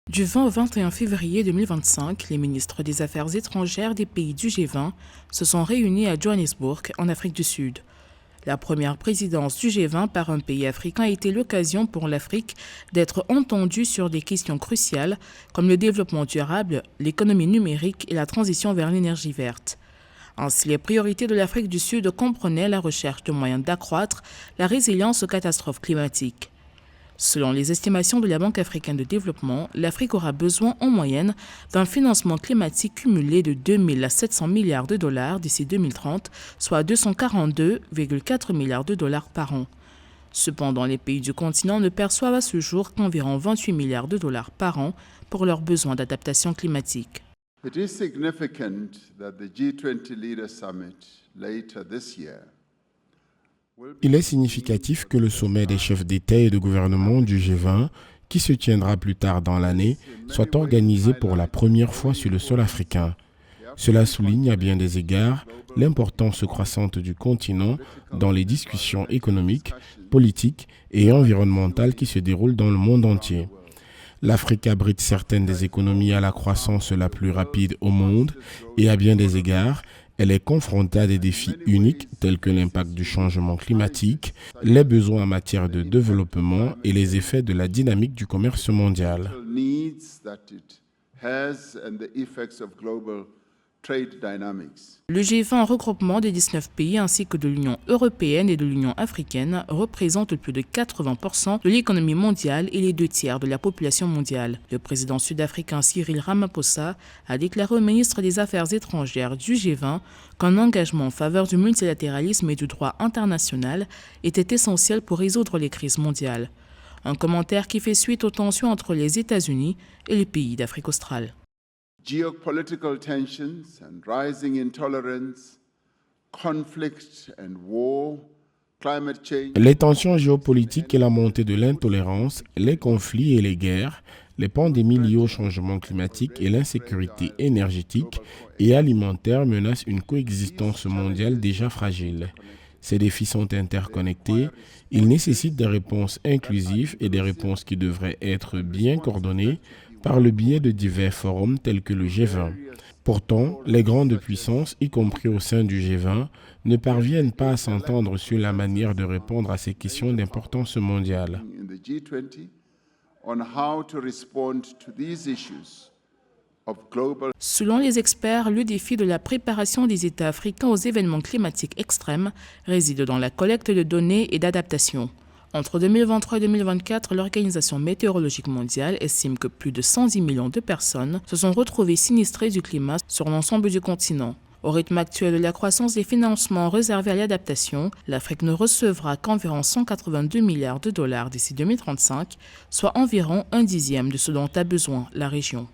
Du 20 au 21 février 2025, les ministres des Affaires étrangères des pays du G20 se sont réunis à Johannesburg, en Afrique du Sud. La première présidence du G20 par un pays africain a été l'occasion pour l'Afrique d'être entendue sur des questions cruciales comme le développement durable, l'économie numérique et la transition vers l'énergie verte. Ainsi, les priorités de l'Afrique du Sud comprenaient la recherche de moyens d'accroître la résilience aux catastrophes climatiques. Selon les estimations de la Banque africaine de développement, l'Afrique aura besoin en moyenne d'un financement climatique cumulé de 2 700 milliards de dollars d'ici 2030, soit 242,4 milliards de dollars par an. Cependant, les pays du continent ne perçoivent à ce jour qu'environ 28 milliards de dollars par an pour leurs besoins d'adaptation climatique. It is significant that the G20 Leaders Summit later this year. Il est significatif que le sommet des chefs d'État et de gouvernement du G20, qui se tiendra plus tard dans l'année, soit organisé pour la première fois sur le sol africain. Cela souligne à bien des égards l'importance croissante du continent dans les discussions économiques, politiques et environnementales qui se déroulent dans le monde entier. L'Afrique abrite certaines des économies à la croissance la plus rapide au monde et à bien des égards, elle est confrontée à des défis uniques tels que l'impact du changement climatique, les besoins en matière de développement et les effets de la dynamique du commerce mondial. Le G20, regroupement des 19 pays ainsi que de l'Union européenne et de l'Union africaine, représente plus de 80% de l'économie mondiale et les 2/3 de la population mondiale. Le président sud-africain Cyril Ramaphosa a déclaré au ministre des Affaires étrangères du G20 qu'un engagement en faveur du multilatéralisme et du droit international était essentiel pour résoudre les crises mondiales. Un commentaire qui fait suite aux tensions entre les États-Unis et les pays d'Afrique australe. Geopolitical tensions and rising intolerance, conflict and war, climate change. Les tensions géopolitiques et la montée de l'intolérance, les conflits et les guerres, les pandémies liées au changement climatique et l'insécurité énergétique et alimentaire menacent une coexistence mondiale déjà fragile. Ces défis sont interconnectés, ils nécessitent des réponses inclusives et des réponses qui devraient être bien coordonnées par le biais de divers forums tels que le G20. Pourtant, les grandes puissances, y compris au sein du G20, ne parviennent pas à s'entendre sur la manière de répondre à ces questions d'importance mondiale. Selon les experts, le défi de la préparation des États africains aux événements climatiques extrêmes réside dans la collecte de données et d'adaptation. Entre 2023 et 2024, l'Organisation météorologique mondiale estime que plus de 110 millions de personnes se sont retrouvées sinistrées du climat sur l'ensemble du continent. Au rythme actuel de la croissance des financements réservés à l'adaptation, l'Afrique ne recevra qu'environ 182 milliards de dollars d'ici 2035, soit environ un dixième de ce dont a besoin la région.